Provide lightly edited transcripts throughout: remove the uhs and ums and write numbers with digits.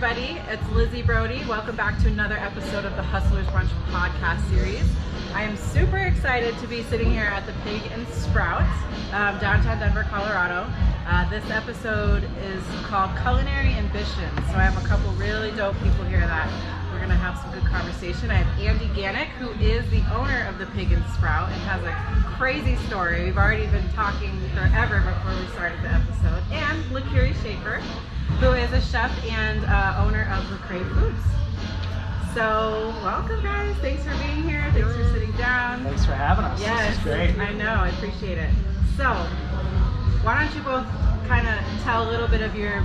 everybody, it's Lizzy Brodie. Welcome back to another episode of the Hustlers Brunch podcast series. I am super excited to be sitting here at the Pig and Sprout, downtown Denver, Colorado. This episode is called Culinary Ambition. So I have a couple really dope people here that we're going to have some good conversation. I have Andy Ganick, who is the owner of the Pig and Sprout and has a crazy story. We've already been talking forever before we started the episode. And Lakiery Shaffer, who is a chef and owner of Lakiery Foods. So, welcome guys. Thanks for being here. Thanks for sitting down. Thanks for having us. Yes, this is great. I know. I appreciate it. So, why don't you both kind of tell a little bit of your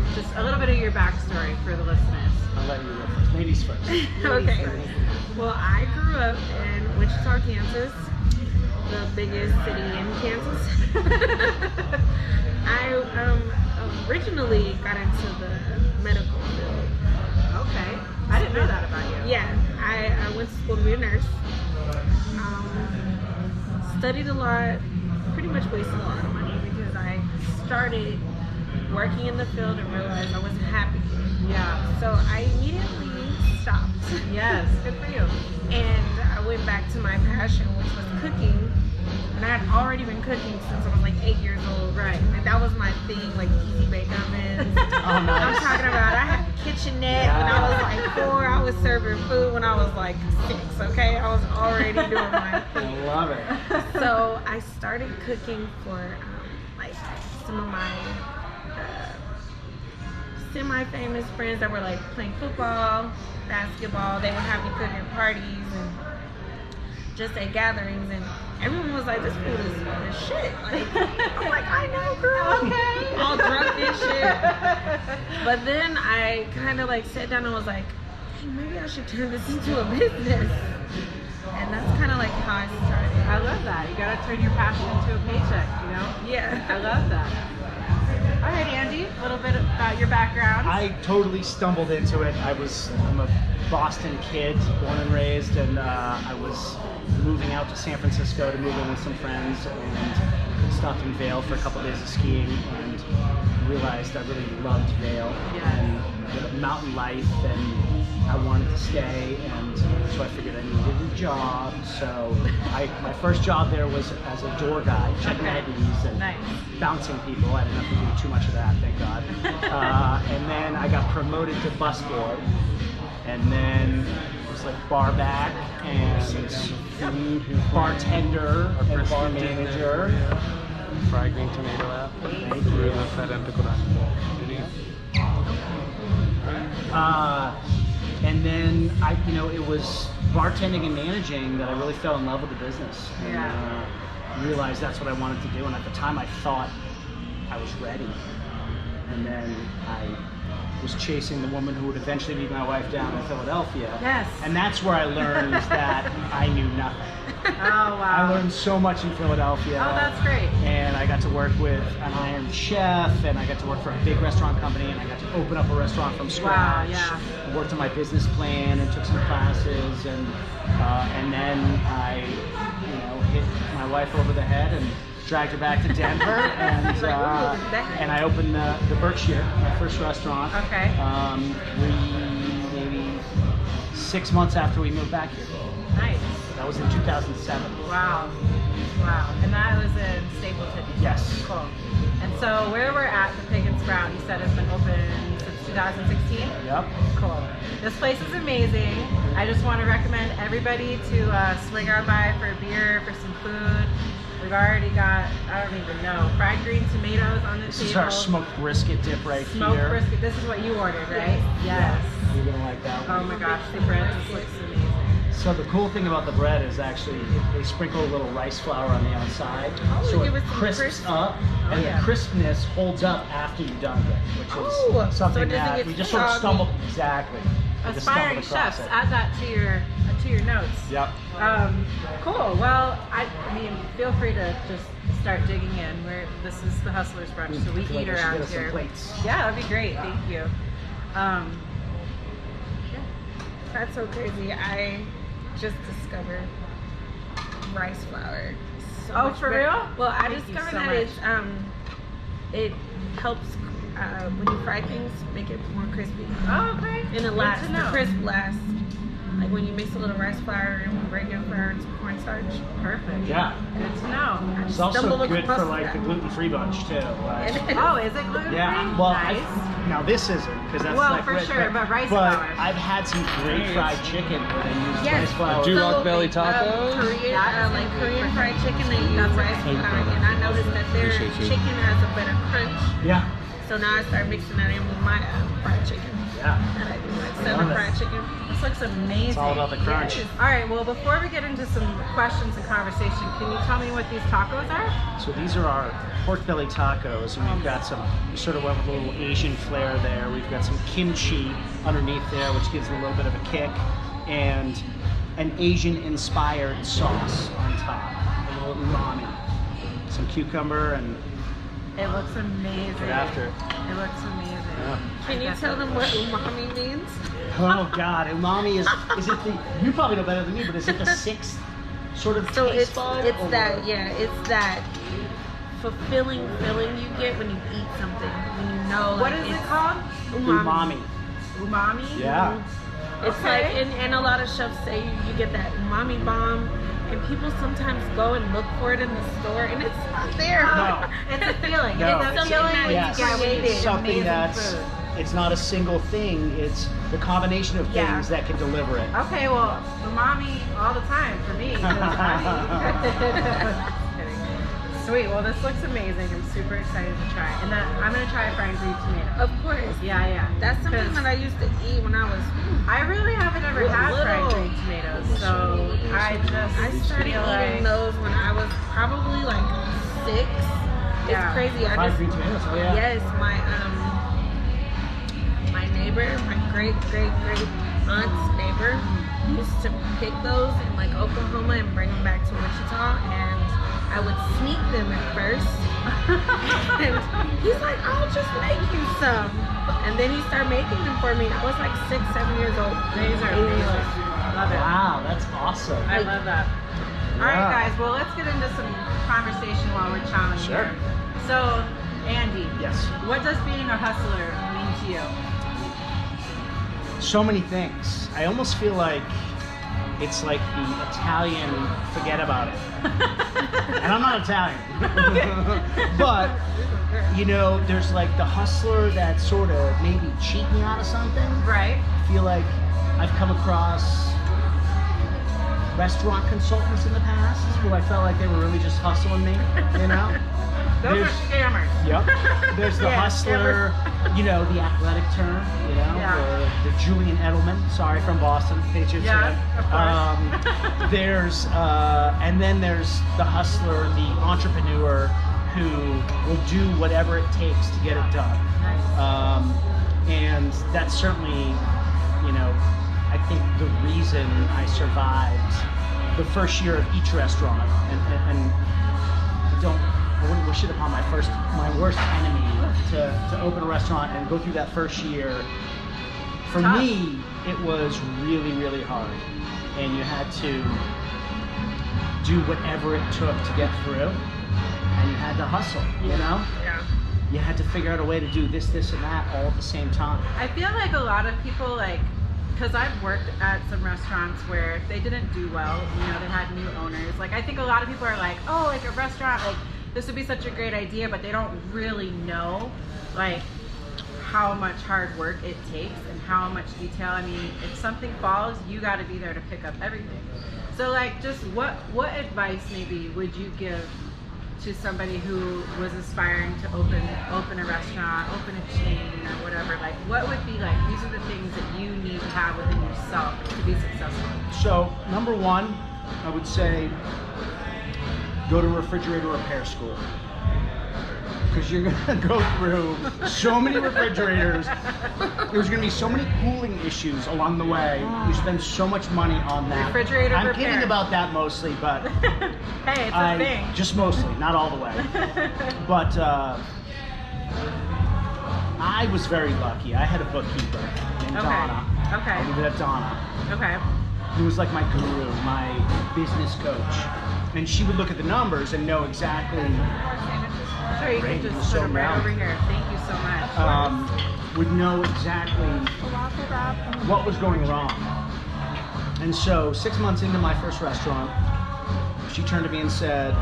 backstory for the listeners? I'll let you go first. Ladies first. Okay. Well, I grew up in Wichita, Kansas, the biggest city in Kansas. I originally got into the medical field. Okay. I didn't know that about you. Yeah, I went to school to be a nurse. Studied a lot, pretty much wasted a lot of money because I started working in the field and realized I wasn't happy. Yeah. So I immediately stopped. Yes. Good for you. And I went back to my passion, which was cooking. And I had already been cooking since I was like 8 years old. Right. And that was my thing, like easy bake ovens. Oh, nice. I'm talking about, I had a kitchenette when I was like 4. I was serving food when I was like 6, okay? I was already doing my thing. I love it. So I started cooking for like some of my semi-famous friends that were like playing football, basketball. They would have me cook at parties and just at gatherings, and everyone was like, "This food is shit." Like, I'm like, "I know, girl." Okay. All drunk and shit. But then I kind of like sat down and was like, "Hey, maybe I should turn this into a business." And that's kind of like how I started. I love that. You gotta turn your passion into a paycheck, you know? Yeah. I love that. All right, Andy, a little bit about your background. I totally stumbled into it. I'm a Boston kid, born and raised, and I was moving out to San Francisco to move in with some friends, and stopped in Vail for a couple of days of skiing, and realized I really loved Vail and the mountain life, and I wanted to stay, and so I figured I needed a job. So my first job there was as a door guy, checking IDs and bouncing people. I didn't have to do too much of that, thank God. And then I got promoted to busboy, and then it was like bar back and bartender and bar manager. Fried green tomato app. Thank you. And then it was bartending and managing that I really fell in love with the business. And realized that's what I wanted to do. And at the time I thought I was ready. And then I was chasing the woman who would eventually be my wife down in Philadelphia. Yes. And that's where I learned that I knew nothing. Oh, wow. I learned so much in Philadelphia. Oh, that's great. And I got to work with an Iron Chef, and I got to work for a big restaurant company, and I got to open up a restaurant from scratch. Wow, yeah. I worked on my business plan and took some classes, and then I, hit my wife over the head and dragged her back to Denver, and I opened the Berkshire, my first restaurant. Okay. Maybe 6 months after we moved back here. Nice. That was in 2007. Wow. And that was in Stapleton. Yes. Cool. And so where we're at, the Pig and Sprout, you said it's been open since 2016? Yep. Cool. This place is amazing. I just want to recommend everybody to swing on by for a beer, for some food. We've already got, I don't even know, fried green tomatoes on the table. This is our smoked brisket dip right here. Smoked brisket. This is what you ordered, right? Yes. You're going to like that one. Oh my gosh, the bread just looks amazing. So the cool thing about the bread is actually they sprinkle a little rice flour on the outside, so give it it some crisps crisp. up, and the crispness holds up after you dunk it, which is something so it doesn't that get we just sort of soggy. stumbled. Exactly. We just Aspiring stumbled across chefs, it. add that to your notes. Yep. Cool. Well, I mean, feel free to just start digging in. This is the Hustlers Brunch, so we I feel eat like I should around get us some here. plates. Yeah, that'd be great. Thank you. That's so crazy. I just discovered rice flour. So Oh, much for better. real? Well, I Thank you discovered so that much. it helps when you fry things, make it more crispy. Oh, okay. And it Good lasts, to the know. crisp lasts. Like when you mix a little rice flour and regular flour and some cornstarch. Perfect. Yeah. Good to know. It's also Stumbled good for across like the that. gluten-free bunch too. Like, Oh, is it gluten-free? yeah. Well, nice. now this isn't because that's Well, like for sure, but rice But flour. I've had some great fried chicken where they use Yes. rice flour. Do you So, like belly tacos? Korean, That's like good Korean for fried chicken, they use That's rice okay. flour, and I noticed that their Appreciate you. chicken has a better crunch. Yeah. So now I start mixing that in with my fried chicken. Yeah. And I do like Love 7 it. fried chicken. This looks amazing. It's all about the crunch. Yes. All right, well, before we get into some questions and conversation, can you tell me what these tacos are? So these are our pork belly tacos, and we've got some, we sort of went with a little Asian flair there. We've got some kimchi underneath there, which gives it a little bit of a kick, and an Asian-inspired sauce on top, a little umami. Some cucumber and It looks amazing. get after it. It looks amazing. Yeah. Can you tell them what umami means? Oh God, umami is it the, you probably know better than me, but is it the 6th sort of So taste bud? it's or- that, yeah, it's that fulfilling feeling you get when you eat something. When you know, What like, is it it's called? Umami. Umami? Yeah. It's Okay. like, and a lot of chefs say you get that umami bomb, and people sometimes go and look for it in the store, and it's not there. No. It's a feeling. No. It's a Something feeling that when Yes, you get when you it's eat something amazing that's, food. it's not a single thing, it's the combination of Yeah. things that can deliver it. Okay, well, umami all the time for me. 'cause I eat. Just kidding. Sweet. Well, this looks amazing. I'm super excited to try. And then I'm gonna try fried green tomato. Of course. Yeah. That's something 'Cause that I used to eat when I was. I really haven't ever had fried Little. green tomatoes, so I just I started feel eating like those when I was probably like 6. It's Yeah. crazy. I Fried just green tomatoes, oh yeah. yes, my neighbor, my great aunt's neighbor, used to pick those in like Oklahoma and bring them back to Wichita, and I would sneak them at first. And he's like, "I'll just make you some," and then he started making them for me. I was like 6, 7 years old. these are amazing. Love it. Wow, that's awesome. I love that. All right, Yeah. guys. Well, let's get into some conversation while we're chowing Sure. here. So, Andy, Yes. what does being a hustler mean to you? So many things. I almost feel like it's like the Italian forget about it. And I'm not Italian. But, you know, there's like the hustler that sort of maybe cheat me out of something. Right. I feel like I've come across restaurant consultants in the past who I felt like they were really just hustling me, you know? Those There's- are scammers. Yep. There's the Yeah, hustler, you know, the athletic term, you know, Yeah. the Julian Edelman, sorry, from Boston, Patriots Yeah, fan. of course. There's, and then there's the hustler, the entrepreneur who will do whatever it takes to get it done. Nice. And that's certainly, you know, I think the reason I survived the first year of each restaurant, and I wouldn't wish it upon my worst enemy to open a restaurant and go through that first year. For Tough. me, it was really, really hard, and you had to do whatever it took to get through, and you had to hustle, you know? Yeah. You had to figure out a way to do this, and that all at the same time. I feel like a lot of people, like, because I've worked at some restaurants where if they didn't do well, you know, they had new owners. Like, I think a lot of people are like, oh, like a restaurant, like, this would be such a great idea, but they don't really know, like, how much hard work it takes and how much detail. I mean, if something falls, you got to be there to pick up everything. So, like, just what advice maybe would you give to somebody who was aspiring to open a restaurant, open a chain, or whatever? Like, what would be like, these are the things that you need to have within yourself to be successful? So, number one, I would say go to refrigerator repair school. Because you're going to go through so many refrigerators. There's going to be so many cooling issues along the way. You spend so much money on that. Refrigerator I'm repair. kidding about that mostly, but Hey, it's a thing. just mostly, not all the way. But I was very lucky. I had a bookkeeper named Okay. Donna. Okay. I'll leave it at Donna. Okay. Who was like my guru, my business coach. And she would look at the numbers and know exactly Sure, you Great, can you're just so put them right round. over here. Thank you so much. Would know exactly what was going wrong. And so 6 months into my first restaurant, she turned to me and said,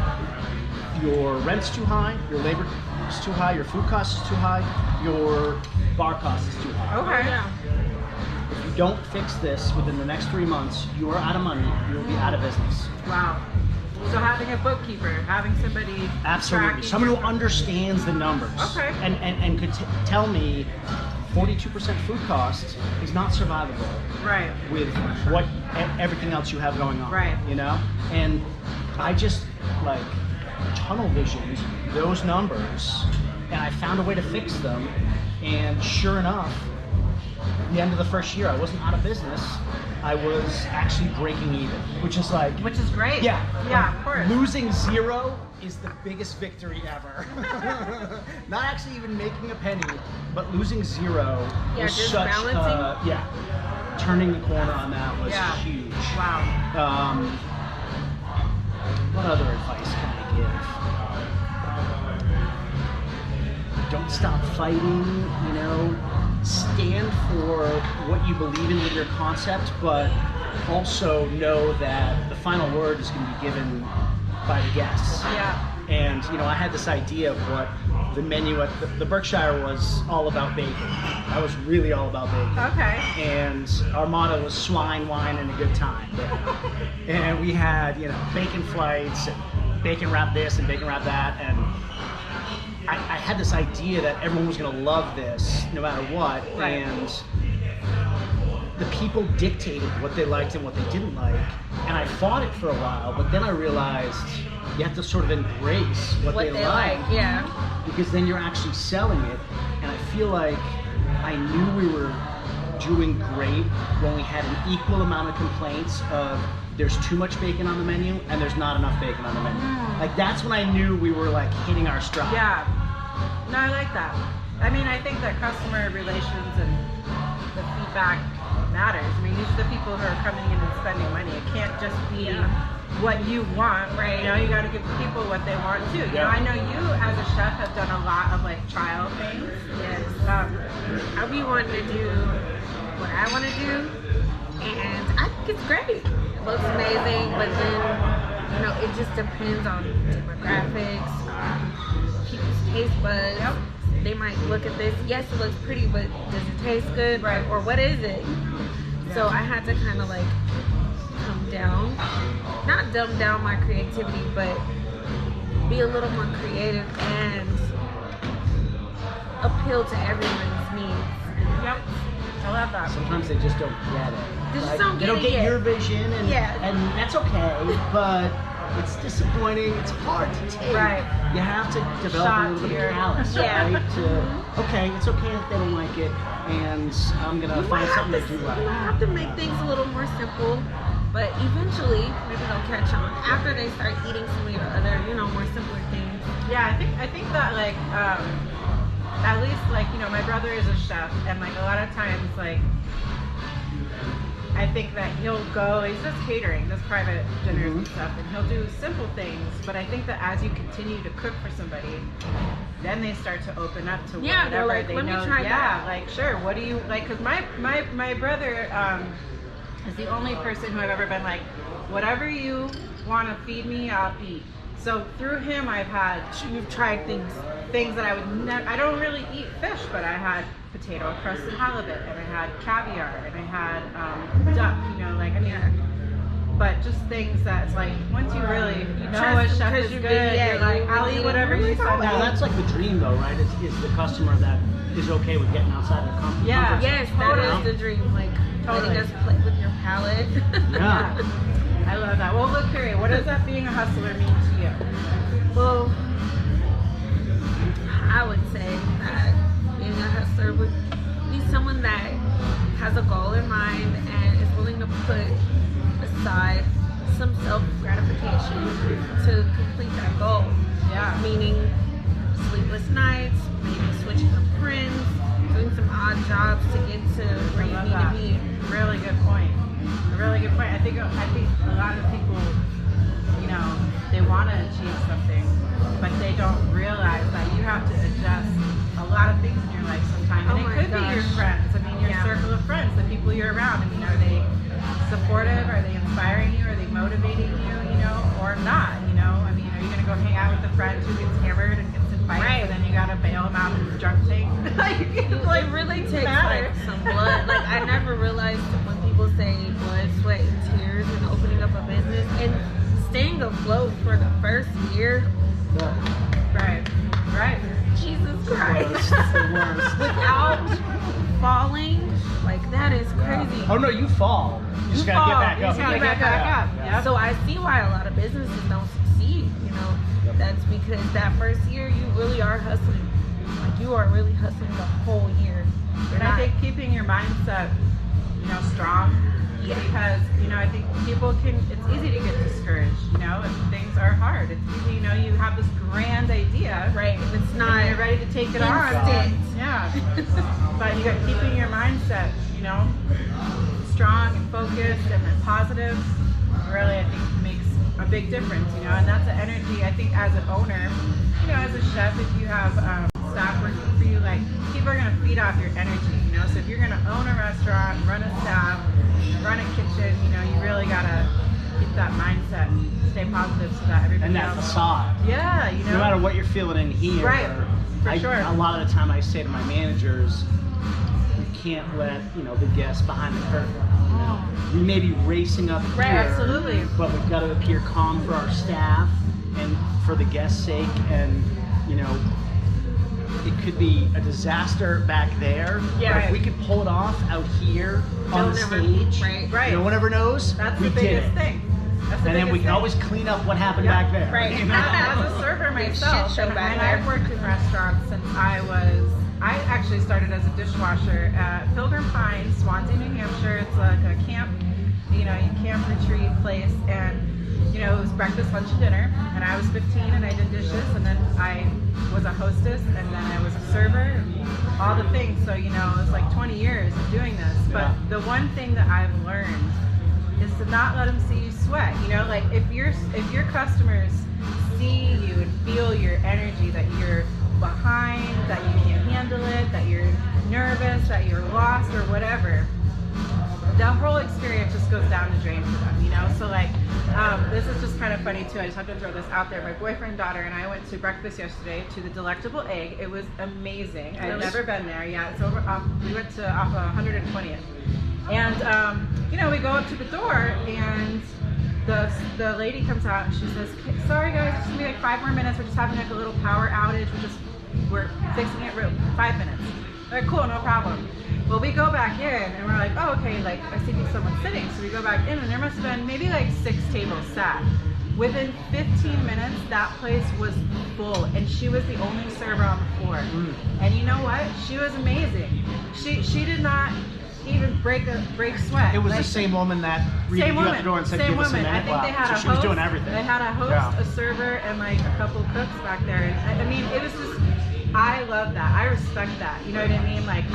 your rent's too high, your labor is too high, your food cost is too high, your bar cost is too high. Okay. Yeah. If you don't fix this within the next 3 months, you are out of money, you will be out of business. Wow. So having a bookkeeper, having somebody Absolutely. tracking- Someone who understands the numbers. Okay. And could tell me 42% food cost is not survivable Right. with what everything else you have going on. Right. You know? And I just like tunnel visioned those numbers and I found a way to fix them. And sure enough, at the end of the first year, I wasn't out of business. I was actually breaking even, which is like, Which is great. yeah, Yeah, of course. losing zero is the biggest victory ever. Not actually even making a penny, but losing zero Yeah, was just such. balancing. Turning the corner on that was Yeah. huge. Wow. What other advice can I give? Don't stop fighting. You know, stand for what you believe in with your concept, but also know that the final word is going to be given by the guests. Yeah. And you know, I had this idea of what the menu at the Berkshire was all about bacon. I was really all about bacon. Okay. And our motto was swine, wine, and a good time. And we had, you know, bacon flights and bacon wrap this and bacon wrap that. And I had this idea that everyone was going to love this no matter what. Right. And the people dictated what they liked and what they didn't like. And I fought it for a while, but then I realized you have to sort of embrace what they like. Yeah. Because then you're actually selling it. And I feel like I knew we were doing great when we had an equal amount of complaints of there's too much bacon on the menu and there's not enough bacon on the menu. Like that's when I knew we were like hitting our stride. Yeah. No, I like that. I mean, I think that customer relations and the feedback matters. I mean, these are the people who are coming in and spending money. It can't just be what you want, right? You know, you got to give people what they want too. You know, I know you as a chef have done a lot of like trial things. Yes. I'll be wanting to do what I want to do, and I think it's great. It looks amazing, but then, you know, it just depends on demographics, people's taste buds. Yep. They might look at this, yes, it looks pretty, but does it taste good? Right. Or what is it? So I had to kind of like come down, not dumb down my creativity, but be a little more creative and appeal to everyone's needs. Yep. I love that. Sometimes they just don't get it. They just Like, don't they get don't it get yet. your vision, and and that's okay. But it's disappointing. It's hard to take. Right. You have to develop Shot a little to bit your- of callous, Yeah. right? Okay, it's okay if they don't like it, and I'm gonna You find might something have to do to, right. you might have to make things a little more simple, but eventually maybe they'll catch on after they start eating some of your other, you know, more simpler things. Yeah, I think that like at least like, you know, my brother is a chef, and like a lot of times like I think that he'll go, he's just catering, this private dinners and stuff, and he'll do simple things, but I think that as you continue to cook for somebody, then they start to open up to Yeah, they're whatever like, they "Let me know. try yeah, that." like sure, what do you like? Because my brother is the only person who I've ever been like, whatever you want to feed me, I'll eat. So through him, you've tried things that I would never. I don't really eat fish, but I had potato crusted halibut, and I had caviar, and I had duck. You know, like I mean, but just things that's like once you really know a trust chef them is 'cause good, you've been- yeah, you're like, you I'll really eat whatever you send Well, me. that's like the dream, though, right? Is the customer that is okay with getting outside their comfort Yeah. zone. Yes, Totally. that is the dream. Like Totally. letting us play with your palate. Yeah. I love that. Well, look, Lakiery, what does that being a hustler mean to you? Well, I would say that being a hustler would be someone that has a goal in mind and is willing to put aside some self-gratification to complete that goal. Yeah. Meaning sleepless nights, maybe switching up friends, doing some odd jobs to get to where you I love need that. to be. Really good point. A really good point. I think a lot of people, you know, they want to achieve something, but they don't realize that have to adjust a lot of things in your life sometimes. And Oh it my could be your gosh. friends. I mean, your Yeah. circle of friends, the people you're around. I mean, are they supportive? Are they inspiring you? Are they motivating you, or not, I mean, are you going to go hang out with a friend who gets hammered and gets in fights, Right. and then you got to bail them out in the drunk tank? It really takes like some blood. Like I never realized when people say blood, sweat, and tears and opening up a business and staying afloat for the first year. Right. Jesus It's Christ. the worst. Without falling, like that is crazy. Oh no, you fall. You just gotta get back You up. just gotta Get get back back up. Yeah. Yep. So I see why a lot of businesses don't succeed. Yep. That's because that first year you really are hustling. Like you are really hustling the whole year. And I think keeping your mindset, strong, because, I think people it's easy to get discouraged, if things are hard. It's easy, you have this grand idea. right. If it's And not you're ready to take it on. instant. Yeah. But you got keeping your mindset, strong and focused and then positive, really, I think makes a big difference, and that's the energy, I think, as an owner, as a chef, if you have staff working for you, like, people are going to feed off your energy, so if you're going to own a restaurant, run a staff, run a kitchen, you really got to keep that mindset, stay positive so that everybody And that else. facade. Yeah, No matter what you're feeling in here, Right, for sure. A lot of the time I say to my managers, you can't let the guests behind the curtain. We may be racing up here, Right, absolutely. but we've got to appear calm for our staff and for the guests' sake. And it could be a disaster back there. Yeah. But if we could pull it off out here on the Don't ever- stage, right. no one ever knows. That's we the did biggest it. thing. That's the And then we biggest can thing. always clean up what happened Yep. back there. Right. As a server Big myself, shit show and back I've there. worked in restaurants since I actually started as a dishwasher at Pilgrim Pines, Swansea, New Hampshire. It's like a camp, camp retreat place, and it was breakfast, lunch, and dinner. And I was 15 and I did dishes, and then I was a hostess, and then I was a server, and all the things. So it was like 20 years of doing this. But Yeah. the one thing that I've learned is to not let them see you sweat. Like if your customers see you and feel your energy, that you're behind, that you can't handle it, that you're nervous, that you're lost or whatever, the whole experience just goes down the drain for them, So like, this is just kind of funny too. I just have to throw this out there. My boyfriend and daughter and I went to breakfast yesterday to the Delectable Egg. It was amazing. I've Really? never been there. Yeah, it's over. We went to off 120th. And, we go up to the door, and the lady comes out, and she says, sorry guys, it's going to be like 5 more minutes. We're just having like a little power outage. We're fixing it 5 minutes. Like, cool, no problem. Well, we go back in, and we're like, oh, okay, like, I see someone's sitting. So we go back in, and there must have been maybe like 6 tables sat. Within 15 minutes, that place was full, and she was the only server on the floor. And you know what? She was amazing. She did not even break sweat. It was Like, the same woman that greeted same you woman. at the door and said, Same give us a woman. minute. I think they had so a she host. was doing everything. They had a host, Yeah. a server, and like a couple cooks back there. And I mean, it was just, I love that. I respect that. You know what I mean? Like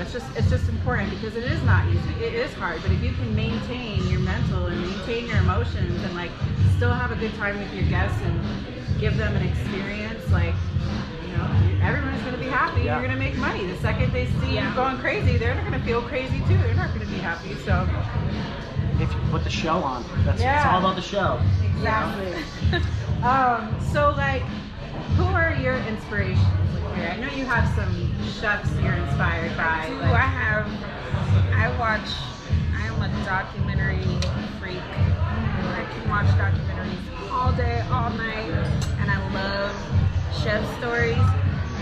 it's just important, because it is not easy. It is hard, but if you can maintain your mental and maintain your emotions and like still have a good time with your guests and give them an experience, like, everyone's going to be happy. Yeah. You're going to make money. The second they see you going crazy, they're not going to feel crazy too. They're not going to be happy. So If you put the show on, it's Yeah. all about the show. exactly. So like, who are your inspirations? Like, I know you have some chefs you're inspired by. I am a documentary freak. I can watch documentaries all day, all night, and I love chef stories.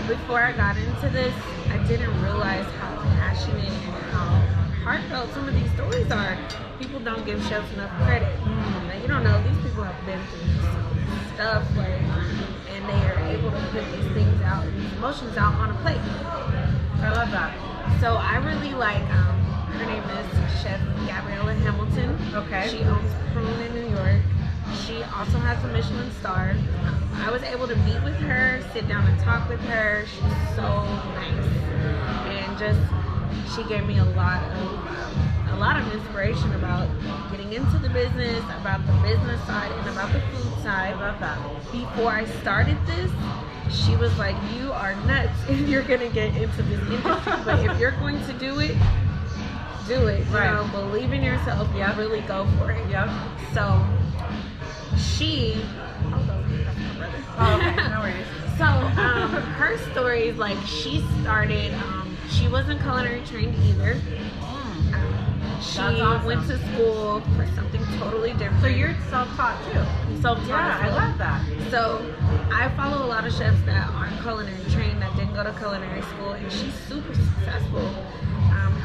Before I got into this, I didn't realize how passionate and how heartfelt some of these stories are. People don't give chefs enough credit. Like, you don't know, these people have been through some stuff, like, and they are able to put these things out, these emotions out on a plate. I love that. So I really like, her name is Chef Gabriella Hamilton. Okay. She owns Prune in New York. She also has a Michelin star. I was able to meet with her, sit down and talk with her. She's so nice. And just, she gave me a lot of inspiration about getting into the business, about the business side, and about the food side. I love that. Before I started this, she was like, you are nuts if you're gonna get into this industry, but if you're going to do it, do it. You know, believe in yourself and really go for it. Yep. So she, Oh, okay, no worries. so her story is like she started. She wasn't culinary trained either. She That's went awesome. to school for something totally different. So you're self-taught too? Self-taught. Yeah, I love that. So I follow a lot of chefs that aren't culinary trained, that didn't go to culinary school, and she's super successful.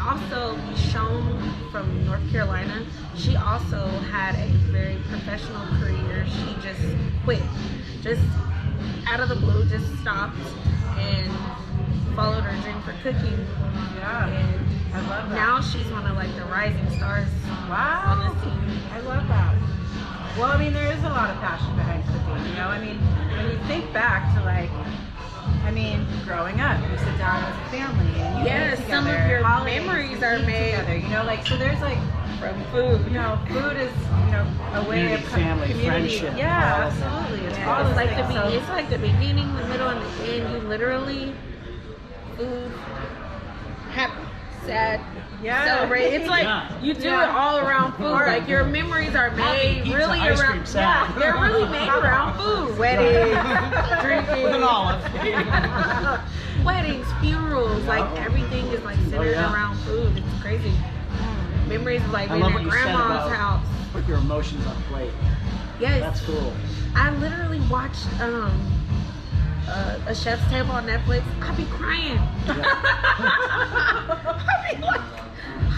Also, Michonne from North Carolina, she also had a very professional career. She just quit, just out of the blue, just stopped and followed her dream for cooking. Yeah, And I love that. now she's one of like the rising stars on Wow, the scene. I love that. Well, I mean, there is a lot of passion behind cooking, you know? I mean, when you think back to like, I mean, growing up, you sit down as a family and you Yes, eat some together. of your Holidays, memories you are eat made together, you know? Like, so there's like, From food. you know, food is, you know, a way Community, of family, community. friendship, Yeah, all of that. absolutely. It's Yeah, all it's those like things. So- it's like the beginning, the middle, and the end. You literally food, happy, sad, Yeah. celebrate. It's like Yeah. you do Yeah. it all around food. Or- Like your memories are made pizza, really ice around. cream, sad. Yeah, they're really made around food. Weddings, drinking, With an olive. weddings, funerals. Like everything is like centered yeah. around food. It's crazy. Memories of like I being love at what you said grandma's about house. put your emotions on plate. Yes. That's cool. I literally watched a chef's table on Netflix. I'd be crying.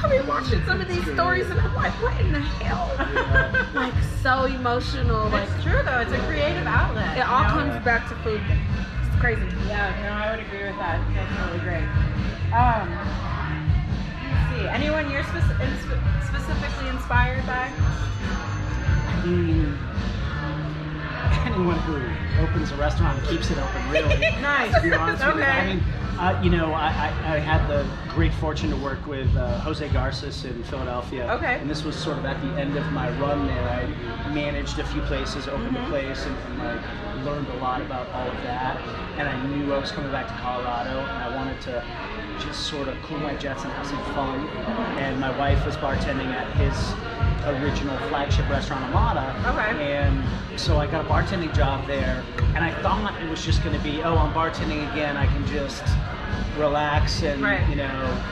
I'd be watching some of these stories and I'm like, what in the hell? Yeah. Like so emotional. Like It's true though, it's a creative outlet. it all you know? comes back to food. It's crazy. Yeah, no, I would agree with that. That's really great. Let's see. Anyone you're specifically inspired by? I mean, anyone who opens a restaurant and keeps it open, really. Nice. To be honest with you. Okay. I mean, you know, I had the great fortune to work with Jose Garces in Philadelphia. Okay. And this was sort of at the end of my run there. I managed a few places, opened a place, and like learned a lot about all of that. And I knew I was coming back to Colorado, and I wanted to just sort of cool my jets and have some fun. And my wife was bartending at his original flagship restaurant, Amada. Okay. And so I got a bartending job there, and I thought it was just going to be, oh, I'm bartending again. I can just relax and you know,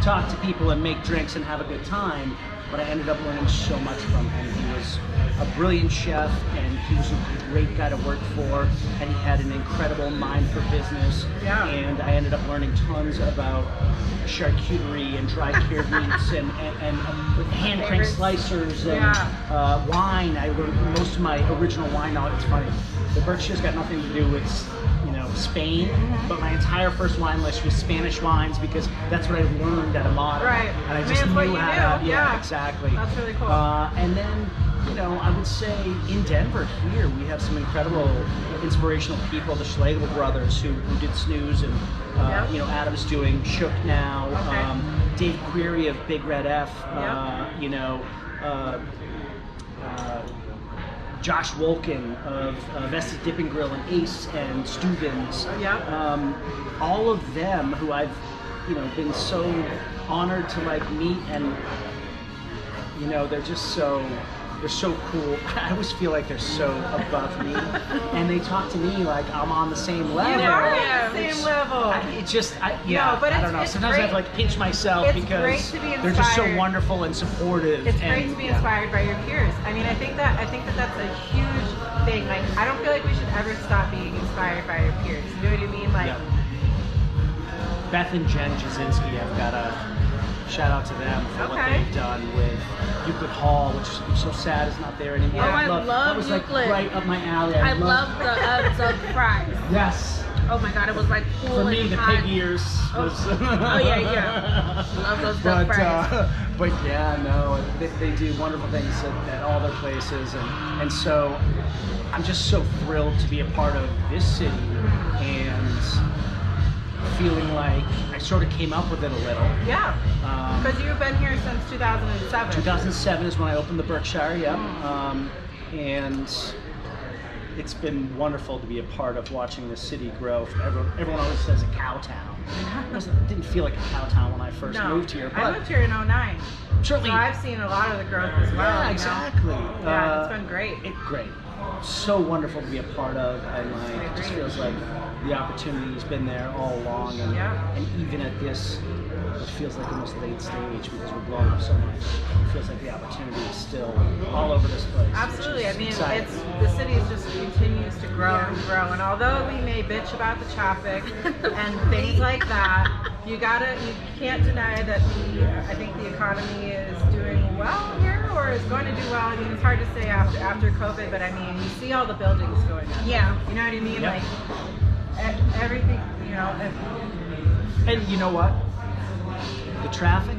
talk to people and make drinks and have a good time. But I ended up learning so much from him. He was a brilliant chef, and he was a great guy to work for, and he had an incredible mind for business. Yeah. And I ended up learning tons about charcuterie and dry cured meats and hand crank slicers and wine. I learned most of my original wine knowledge. It's funny. The Berkshire's got nothing to do with, you know, Spain, but my entire first wine list was Spanish wines because that's what I learned at Amada. Right. And I mean, just it's what knew you how to. do. Yeah, exactly. That's really cool. And then, you know, I would say in Denver here, we have some incredible, inspirational people. The Schlegel brothers who did Snooze, and you know, Adam's doing Shook now. Okay. Dave Query of Big Red F. You know. Josh Wolkin of Vested Dipping Grill and Ace and Steuben's. All of them who I've, you know, been so honored to like meet, and you know, they're so cool. I always feel like they're so above me, and they talk to me like I'm on the same level. You are on the same level. It's just, but I don't know. it's Sometimes I have to great. like pinch myself It's because great to be they're just so inspired. wonderful and supportive. It's and, great to be inspired by your peers. I mean, I think that that's a huge thing. Like, I don't feel like we should ever stop being inspired by our peers. You know what I mean? Like, Beth and Jen Jasinski, I've got a shout out to them for what they've done with Euclid Hall, which I'm so sad is not there anymore. Oh, I love that was Euclid. like right up my alley. I love the fries. Yes. Oh my god, it was like cool For me, and the hot. pig ears was. Oh yeah. Love those duck fries. But yeah, no, they do wonderful things at all their places, and so I'm just so thrilled to be a part of this city and feeling like I sort of came up with it a little. yeah. Because you've been here since 2007. 2007 is when I opened the Berkshire, and it's been wonderful to be a part of watching this city grow. Everyone always says a cow town. It didn't feel like a cow town when I first moved here. But I moved here in 09. Certainly, so I've seen a lot of the growth as well. Yeah, exactly. Yeah, it's been great. Great. So wonderful to be a part of, and like it just feels like the opportunity's been there all along, and even at this, it feels like almost late stage because we're blowing up so much. It feels like the opportunity is still all over this place. Absolutely. I mean, exciting. the city just continues to grow and grow, and although we may bitch about the traffic and things like that, you can't deny that I think the economy is doing well here, or is going to do well. I mean, it's hard to say after COVID, but I mean, you see all the buildings going up. Yeah. You know what I mean? Yep. Like everything, you know. And you know what? The traffic.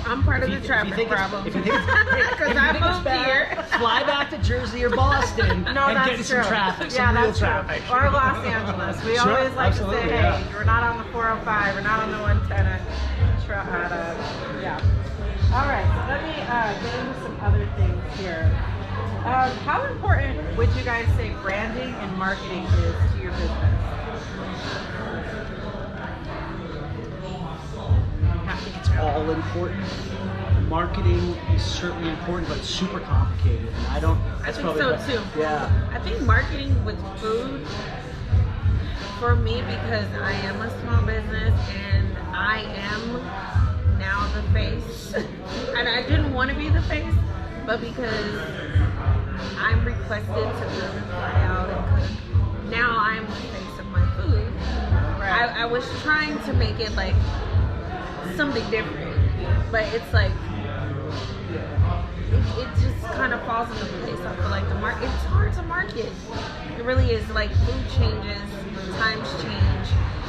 I'm part of the traffic problem. If you think Because I moved here. Fly back to Jersey or Boston and get in some traffic, some real traffic. True. Or Los Angeles. We always like to say, hey, we're not on the 405, we're not on the 110. Yeah. All right, so let me get into some other things here. How important would you guys say branding and marketing is to your business? I think it's all important. Marketing is certainly important, but it's super complicated. And I think so too. Yeah. I think marketing with food, for me, because I am a small business and I am now the face, and I didn't want to be the face, but because I'm requested to live and fly out and cook, now I'm the face of my food. Right. I was trying to make it like something different, but it's like it just kind of falls into place. I feel like it's hard to market. It really is. Like, food changes, times change,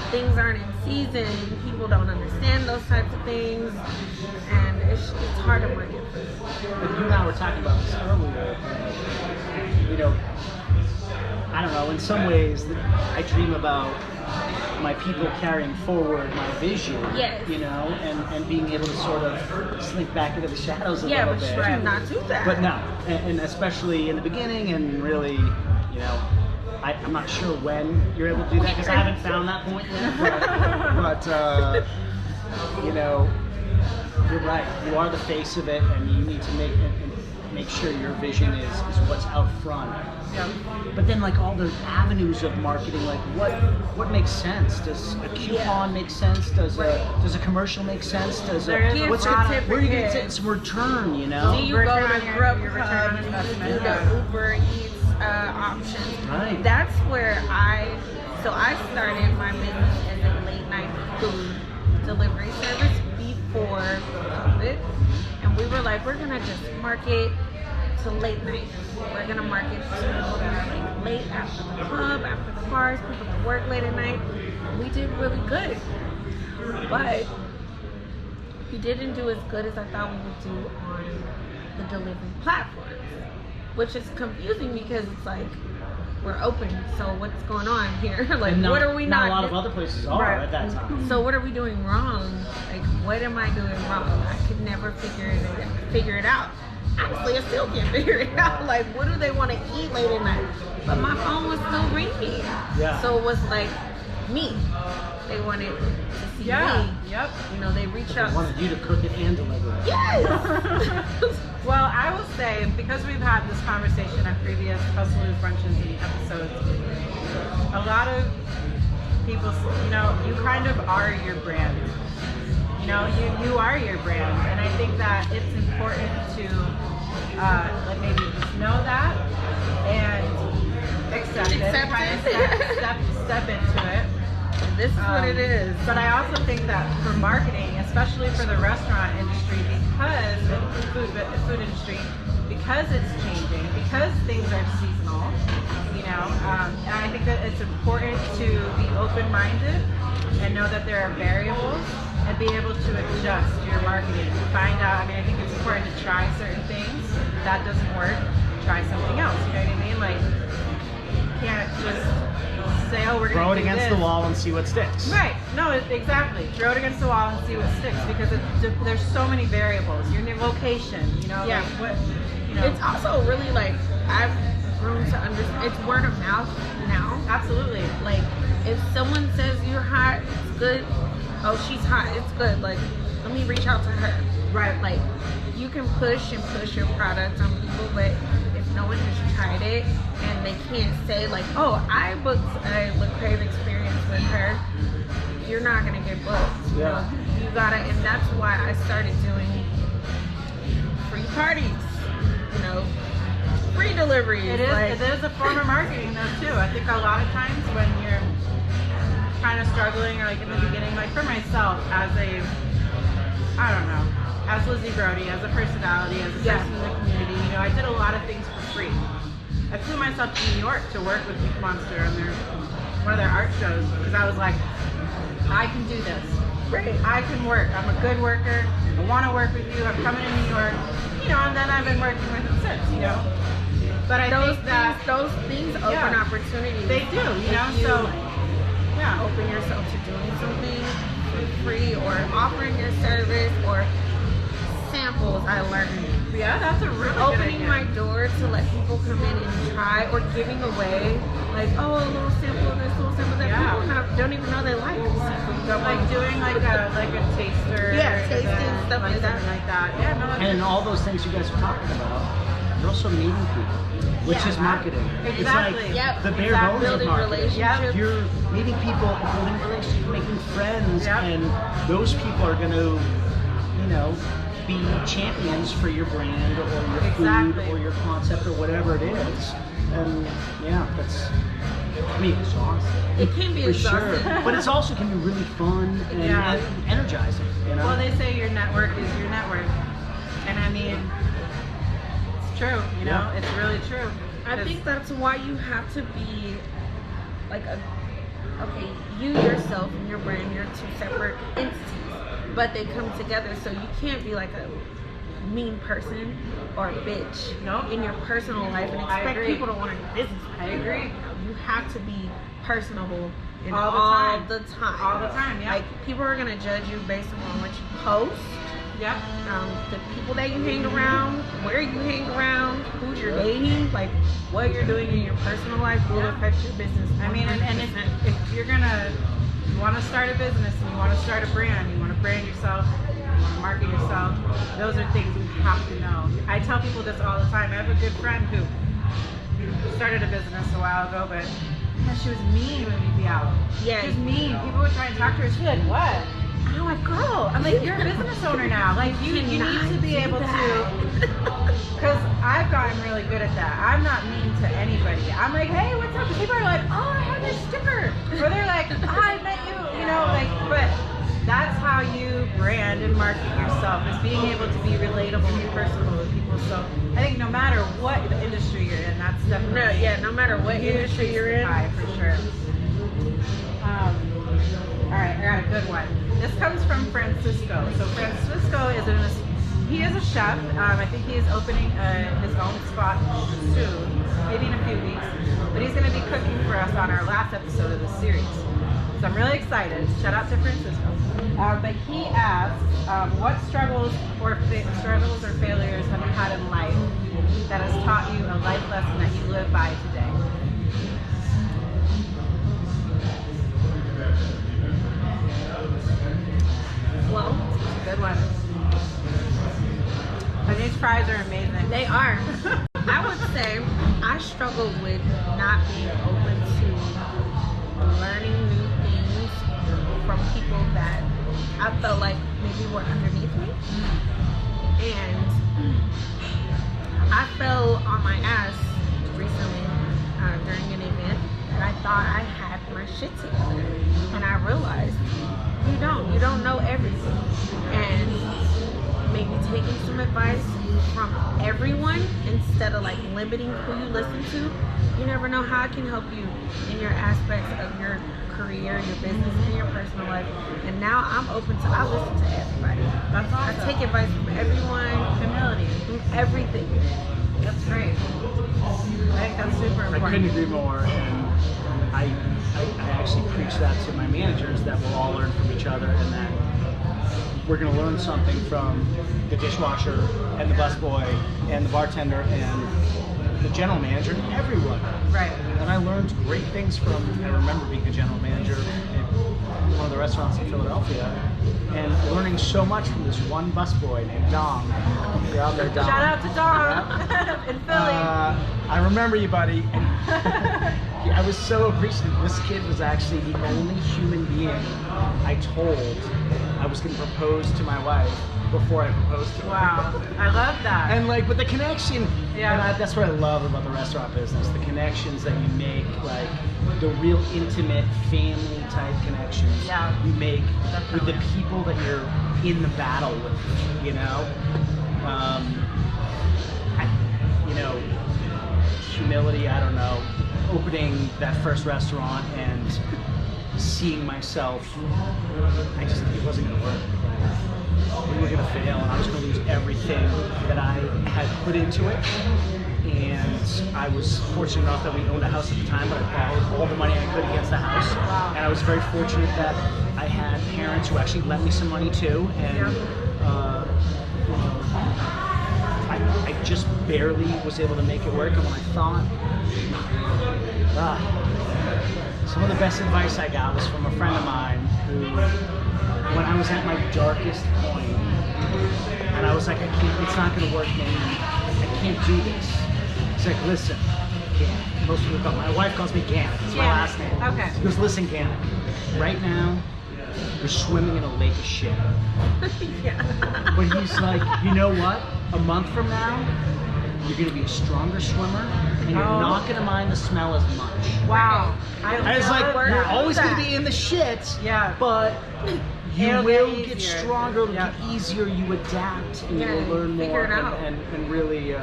things aren't in season, people don't understand those types of things, and it's hard to market food. But you and I were talking about this earlier. You know, I don't know, in some ways I dream about my people carrying forward my vision, Yes. you know, and being able to sort of slink back into the shadows a little bit. Yeah, but not do that. But no, and especially in the beginning, and really, you know, I'm not sure when you're able to do that because I haven't found that point yet. But you know, you're right. You are the face of it, and you need to make sure your vision is what's out front. Yeah. But then, like, all the avenues of marketing, like what makes sense? Does a coupon make sense? Does a commercial make sense? There is where are you going to get some return? You know? Do you go to your return on Grubhub? Do you investment, do the Uber Eats options? Right. That's where I started my business as a late night food delivery service before COVID, and we were like, we're gonna just market to late night. We're gonna market to people that are like late after the club, after the bars, people that work late at night. We did really good, but we didn't do as good as I thought we would do on the delivery platforms, which is confusing because it's like, we're open, so what's going on here? Like, what are we not? A lot of other places are at that time. So what are we doing wrong? Like, what am I doing wrong? I could never figure it out. Honestly, I still can't figure it out. Like, what do they want to eat late at night? But my phone was still ringing. Yeah. So it was like me. They wanted to see me. Yep. You know, they reached out. They wanted you to cook it and deliver it. Yes. Well, I will say, because we've had this conversation at previous Hustlers Brunches and episodes, a lot of people, you know, you kind of are your brand. You know, you are your brand, and I think that it's important to like maybe just know that and accept it, kind of step into it. This is what it is. But I also think that for marketing, especially for the restaurant industry, because food industry, because it's changing, because things are seasonal, you know, and I think that it's important to be open-minded and know that there are variables and be able to adjust your marketing to find out. I mean, I think it's important to try certain things. If that doesn't work, try something else. You know what I mean? Like, you can't just say, oh, we're going to throw it against the wall and see what sticks. Right. No, exactly. Throw it against the wall and see what sticks, because there's so many variables. Your new location, you know, Yeah. like what, you know. It's also really like, room to understand. It's word of mouth now. Absolutely. Like, if someone says you're hot, it's good. Oh, she's hot, it's good. Like, let me reach out to her. Right. Like, you can push your product on people, but if no one has tried it and they can't say like, oh, I booked a Lakiery experience with her, you're not gonna get booked. Yeah. You gotta, and that's why I started doing free parties. Free deliveries. It is a form of marketing though too. I think a lot of times when you're kind of struggling, or like in the beginning, like for myself as Lizzy Brodie, as a personality, as a person in the community, I did a lot of things for free. I flew myself to New York to work with Big Monster on one of their art shows because I was like, I can do this. Right. I can work. I'm a good worker. I want to work with you. I'm coming to New York. And then I've been working with them since, But I think that those things open opportunities. They do, Open yourself to doing something for free or offering your service or samples. I learned. Yeah, that's a really good opening idea. my door to let people come in and try, or giving away like, oh, a little sample of this, little sample of that. People don't even know they like seafood. Like doing like a taster. Tasting stuff like that. Something like that. Yeah, no. And in all those things you guys are talking about, you're also meeting people, which is marketing. Exactly. It's like the bare bones of Building marketing. relationships. You're meeting people, building relationships, making friends, and those people are going to, be champions for your brand or your food or your concept or whatever it is. And that's, it's awesome. It can be for exhausting. sure, but it's also can be really fun and energizing. Well, they say your network is your network, and I mean, it's true. It's really true. I think that's why you have to be like you yourself and your brand, you're two separate entities, but they come together. So you can't be like a mean person or a bitch in your personal life and expect people to want to do business. I agree. You have to be personable all the time. All the time, yeah. Like, people are gonna judge you based on what you post. Yep. The people that you hang around, where you hang around, who you're dating, like what you're doing in your personal life will affect your business. I mean, and if you want to start a business and you want to start a brand, you want to brand yourself, you want to market yourself, those are things you have to know. I tell people this all the time. I have a good friend who started a business a while ago, but she was mean when we'd be out. Yeah. She was mean. People would try and talk to her. She'd be like, what? I'm like, girl, I'm like, you're a business owner now. Like, you need to be able to, because I've gotten really good at that. I'm not mean to anybody. I'm like, hey, what's up? And people are like, oh, I have this sticker. Or they're like, I met you, but that's how you brand and market yourself, is being able to be relatable and personable with people. So I think no matter what the industry you're in, that's definitely no matter what industry you're in, for sure. All right, I got a good one. This comes from Francisco. So Francisco he is a chef. I think he is opening his own spot soon, maybe in a few weeks. But he's going to be cooking for us on our last episode of the series. So I'm really excited. Shout out to Francisco. But he asks, what struggles or failures have you had in life that has taught you a life lesson that you live by today? well, Good one. And these fries are amazing. they are. I would say I struggled with not being open to learning new things from people that I felt like maybe were underneath me. And I fell on my ass recently during an event, and I thought I had my shit together. And I realized you don't know everything. And maybe taking some advice from everyone instead of like limiting who you listen to. You never know how it can help you in your aspects of your career, your business, and your personal life. And now I listen to everybody. That's awesome. I take advice from everyone, Humility. from everything. That's great. I think that's super important. I couldn't agree more, and I actually preach that to my managers, that we'll all learn from each other, and that we're going to learn something from the dishwasher and the busboy and the bartender and the general manager and everyone. Right. And I learned great things from, I remember being the general manager in one of the restaurants in Philadelphia and learning so much from this one busboy named Dom. You're out there, Dom. Shout out to Dom in Philly. I remember you, buddy. And I was so appreciative. This kid was actually the only human being I told I was going to propose to my wife before I proposed to her. Wow, I love that. And like with the connection, Yeah. and that's what I love about the restaurant business, the connections that you make, like the real intimate family type connections Yeah. you make with the Definitely. people that you're in the battle with, you know? You know, humility, I don't know, opening that first restaurant and seeing myself, it wasn't gonna work. We were gonna fail and I was gonna lose everything that I had put into it. And I was fortunate enough that we owned a house at the time, but I borrowed all the money I could against the house. Wow. And I was very fortunate that I had parents who actually lent me some money too. And Yeah. I just barely was able to make it work. And when I thought, some of the best advice I got was from a friend of mine who, when I was at my darkest point, and I was like, it's not gonna work, man. I can't do this. He's like, listen, Ganick. Most people call my wife calls me Ganick. It's my last name. Okay. He goes, listen, Ganick. Right now, you're swimming in a lake of shit. Yeah. But he's like, you know what? A month from now, you're gonna be a stronger swimmer, and you're not gonna mind the smell as much. Wow. And it's like, you're always gonna be in the shit, Yeah. but you It'll will get get easier. stronger, it'll Yeah. get easier, you adapt, and Yeah, you will learn figure more. it out. And really,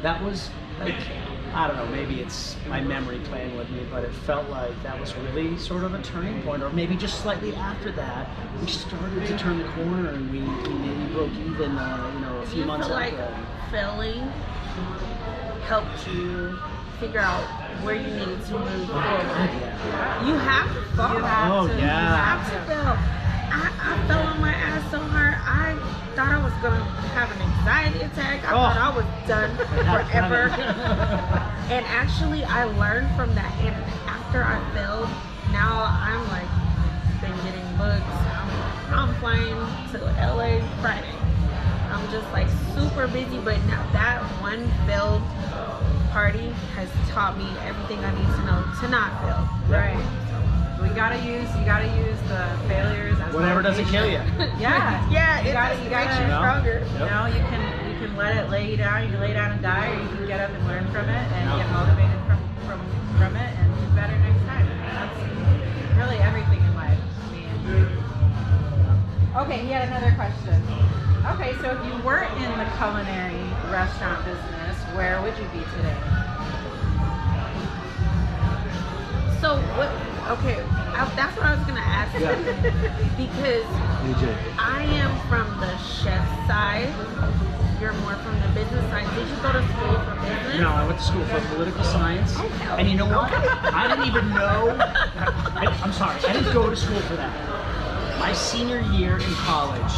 that was, like, I don't know, maybe it's my memory playing with me, but it felt like that was really sort of a turning point, or maybe just slightly after that, we started to turn the corner and we maybe broke even, a few You months feel after like that. failing helped you figure out where you needed to move forward. Yeah. You have to fall. You have Oh, to. yeah. You have to fail. I fell on my ass so hard. I thought I was gonna have an anxiety attack. I thought I was done forever. And actually, I learned from that. And after I failed, now I'm like been getting books. I'm flying to LA Friday. I'm just like super busy, but now that one failed party has taught me everything I need to know to not fail. Right. You gotta use the failures as Whatever doesn't kill you. Yeah. Yeah, You it gotta- just you makes gotta- you stronger. You know, you can let it lay you down. You can lay down and die, or you can get up and learn from it and get motivated from it and do better next time. That's really everything in life. I mean, okay, he had another question. Okay, so if you weren't in the culinary restaurant business, where would you be today? So what? Okay, that's what I was gonna ask you. Because I am from the chef side. You're more from the business side. Did you go to school for business? No, I went to school for political science. Oh, hell. And you know what? I didn't even know. I'm sorry, I didn't go to school for that. My senior year in college,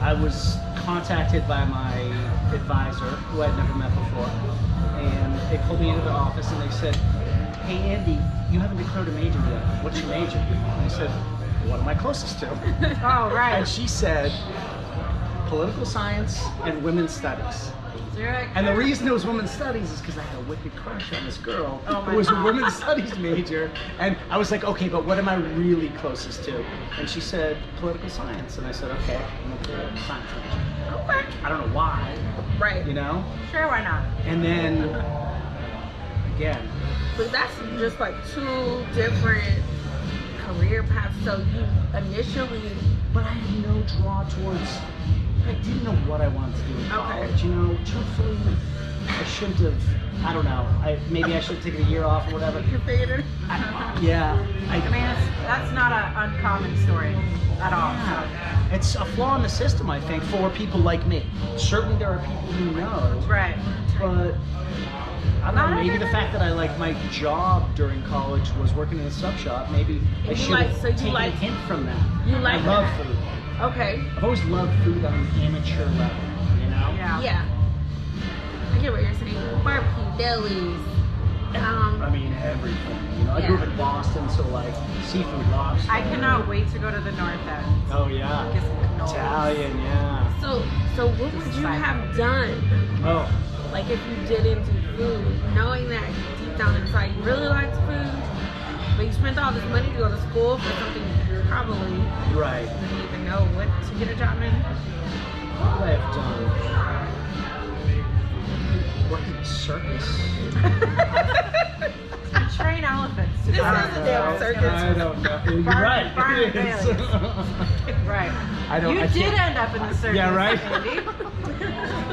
I was contacted by my advisor, who I'd never met before. And they pulled me into the office and they said, hey, Andy, you haven't declared a major yet. What's your major? And I said, what am I closest to? Oh, right. And she said, political science and women's studies. So you're like, And the reason it was women's studies is because I had a wicked crush on this girl Oh my who was a God. women's studies major. And I was like, okay, but what am I really closest to? And she said, political science. And I said, okay, I'm a political science major. Okay. I don't know why, Right. you know? sure, why not? And then, again, But that's just like two different career paths. So you initially, but I had no draw towards, I didn't know what I wanted to do in college, you know? Truthfully, I shouldn't have, I don't know, maybe I should have taken a year off or whatever. you figured it. I mean, that's not an uncommon story at all. So. It's a flaw in the system, I think, for people like me. Certainly there are people who know, Right. but I don't know, maybe the fact that I like my job during college was working in a sub shop, maybe I You should like- have so you taken like- a hint from that. you like I love that. food. Okay. I've always loved food on an amateur level, you know? Yeah. Yeah. get what you're saying. Barbecue, delis. I mean, everything. You know, I grew up in Boston, so like seafood, lobster. I cannot wait to go to the North End. Oh yeah. Get some cannolis. Italian, yeah. So what would you have done? Oh. Like if you didn't do food, knowing that deep down inside you really liked food, but you spent all this money to go to school for something you probably Right. didn't even know what to get a job in. What would I have done? Work in a circus. Train elephants. To This go is on a the damn road. circus. I don't know. You're Barn- right. Barn It is. Right. I don't. You I did can't- end up in the circus, Yeah, right? Andy.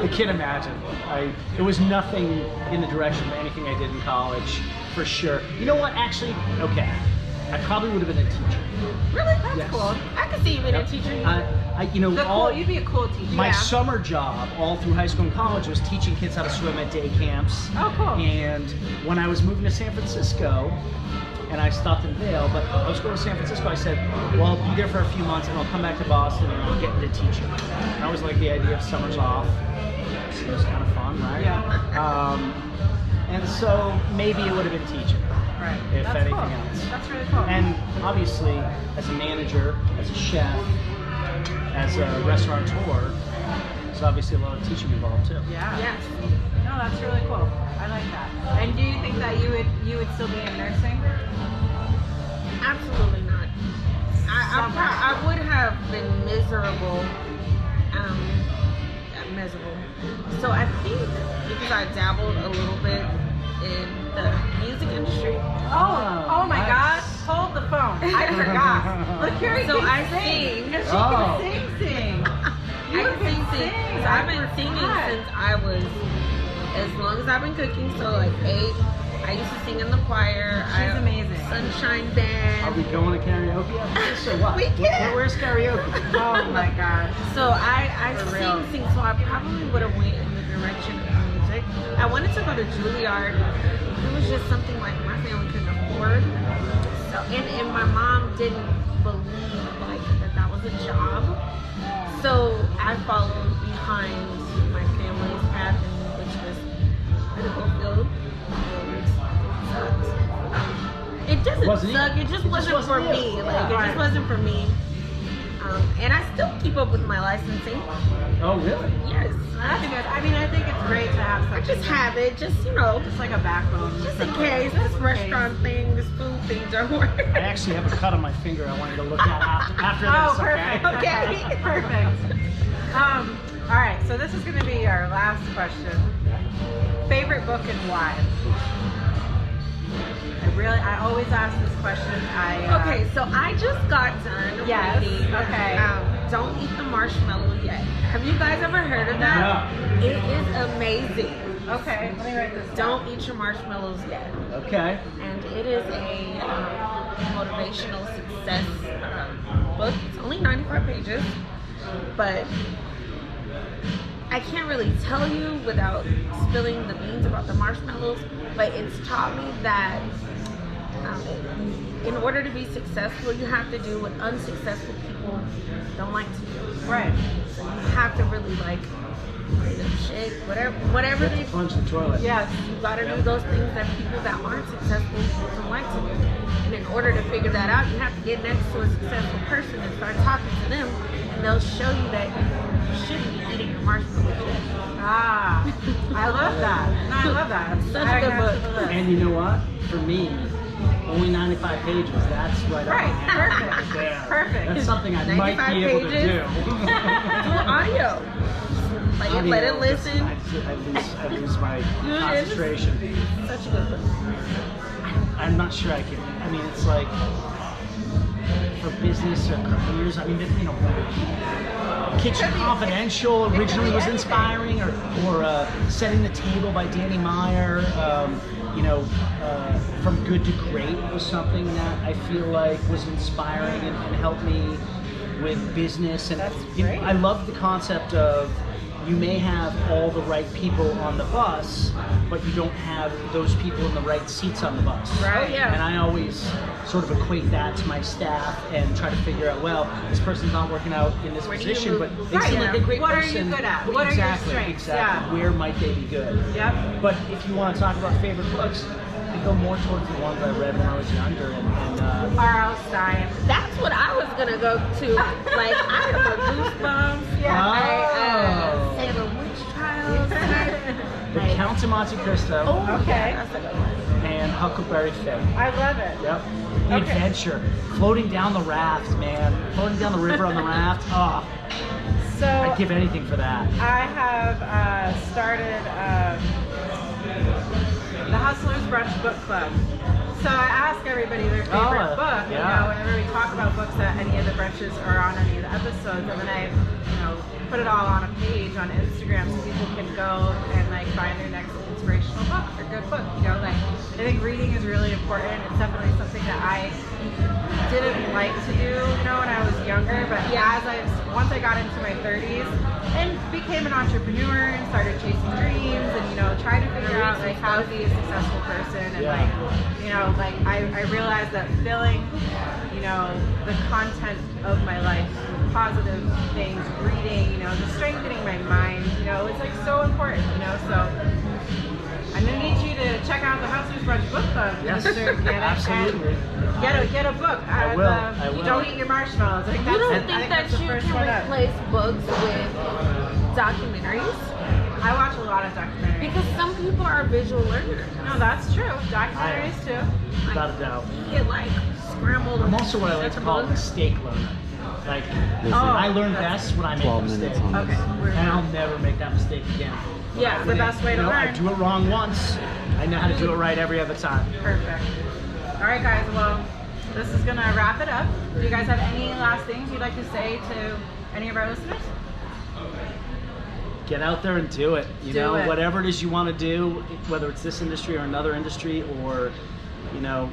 I can't imagine. It was nothing in the direction of anything I did in college, for sure. You know what? Actually, okay. I probably would have been a teacher. Really? That's Yes. cool. I could see you being a teacher. You know, You'd be a cool teacher. my Yeah. summer job all through high school and college was teaching kids how to swim at day camps. Oh, cool. And when I was moving to San Francisco, and I stopped in Vail, but I was going to San Francisco, I said, well, I'll be there for a few months and I'll come back to Boston and I'll get into teaching. And I was like the idea of summers off. It was kind of fun, right? Yeah. And so maybe it would have been teaching. Right. If That's anything cool. else. That's really cool. And obviously, as a manager, as a chef, as a restaurateur, there's obviously a lot of teaching involved too. Yeah. Yes. No, that's really cool. I like that. And do you think that you would still be in nursing? Absolutely not. I would have been miserable. Miserable. So I think because I dabbled a little bit in the music industry. Oh my nice. God! Hold the phone. I forgot. Lakiery So can I sing. sing. And she Oh. can sing. I can sing. So I've been singing since I was, as long as I've been cooking. So like 8. I used to sing in the choir. She's amazing. Sunshine Band. Are we going to karaoke after this or what? We can. Where's karaoke? Oh my God. So I For real. sing. So I probably would have went in the direction of music. I wanted to go to Juilliard. It was just something like my family couldn't afford. So and my mom didn't believe like that was a job. So I followed behind my family's path, which was medical field. It doesn't Wasn't suck. you? It just It just wasn't wasn't for you. me. Like Yeah. it just wasn't for me. And I still keep up with my licensing. Oh, really? Yes. That's good. I mean, I think it's great to have I something. just have it, just Just like a backbone. just in case this restaurant thing, this food thing don't work. I actually have a cut on my finger I wanted to look at after Oh, this, okay? perfect. Okay. Perfect. All right. So this is going to be our last question. Favorite book and why? I always ask this question. Okay, so I just got done Yes, reading okay. Don't Eat the Marshmallow Yet. Have you guys ever heard of that? No. It is amazing. Okay. Let me write this down. Don't eat your marshmallows yet. Okay. And it is a motivational success book. It's only 95 pages, but I can't really tell you without spilling the beans about the marshmallows, but it's taught me that in order to be successful, you have to do what unsuccessful people don't like to do. Right. So you have to really like shit, whatever they Plunge the toilet. Yes. you gotta do those things that people that aren't successful don't like to do. And in order to figure that out, you have to get next to a successful person and start talking to them, and they'll show you that you shouldn't be eating your marshmallows. Ah, I love that. No, I love that. Such a Adding good that to book. the list. And you know what? For me, only 95 pages. That's right. Right, up my alley. perfect. Yeah. Perfect. That's something I might 95 be able to pages? do. Do audio. Like Audio, let it listen. I lose my Good. concentration. Such a good book. I'm not sure I can. I mean, it's like for business or careers. I mean, you know, Kitchen Confidential originally was inspiring, or Setting the Table by Danny Meyer. You know, From Good to Great was something that I feel like was inspiring and helped me with business. And That's you know, great. I love the concept of you may have all the right people on the bus, but you don't have those people in the right seats on the bus. Right. Oh, yeah. And I always sort of equate that to my staff and try to figure out, well, this person's not working out in this Where do you position, but move? they seem like a great What are person. you good at? What are your Exactly, strengths? exactly. Yeah. Where might they be good? Yep. But if you want to talk about favorite books, I go more towards the ones I read when I was younger. R.L. Stein. That's what I was gonna go to. Like I am a Goosebumps. Yeah. Salem Witch Trials. The Count of Monte Cristo Oh, Okay. that's a good one. and Huckleberry Finn. I love it. Yep. The Okay. adventure. Floating down the raft, man. Floating down the river on the raft. Oh, So I'd give anything for that. I have started the Hustlers Brunch Book Club. So I ask everybody their favorite book, yeah. you know, whenever we talk about books at any of the brunches or on any of the episodes, and then I, you know, put it all on a page on Instagram so people can go and like find their next inspirational book or good book. You know, like I think reading is really important. It's definitely something that I didn't like to do, you know, when I was younger, but once I got into my 30s and became an entrepreneur and started chasing dreams and, you know, trying to figure out like how to be a successful person and like, you know, like I realized that filling, you know, the content of my life with positive things, reading, you know, just strengthening my mind, you know, it's like so important, you know, so I'm gonna need you to check out the Hustlers Brunch Book Club, Yes, Mr. Ganick, absolutely. and get a book. I will. Don't eat your marshmallows. I think You that's, don't I think think that that's the you first one can up. replace books with documentaries? I watch a lot of documentaries. Because some people are visual learners. No, that's true. Documentaries too. Without a doubt. You get like scrambled. I'm also what I like to call a mistake learner. Like, I learn best when I make a 12 mistake. minutes on this. Okay. And I'll never make that mistake again. Yeah, the best way to You know, I learn. do it wrong once. I know how to do it right every other time. Perfect. All right, guys. Well, this is gonna wrap it up. Do you guys have any last things you'd like to say to any of our listeners? Get out there and do it. You Do know, it. whatever it is you want to do, whether it's this industry or another industry, or, you know,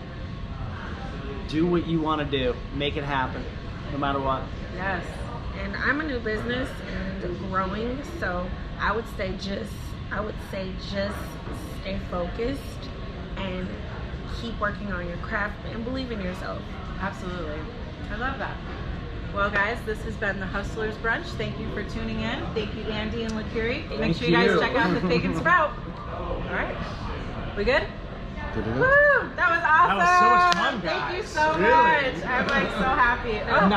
do what you want to do. Make it happen, no matter what. Yes. And I'm a new business and growing, so I would say just stay focused and keep working on your craft and believe in yourself. Absolutely. I love that. Well, guys, this has been the Hustlers Brunch. Thank you for tuning in. Thank you, Andy and Lakiery. Make Thank sure you guys you. check out the Pig and Sprout. All right. We good? Good. Woo! That was awesome. That was so much fun, Thank you guys. so Really? much. I'm like so happy. Oh,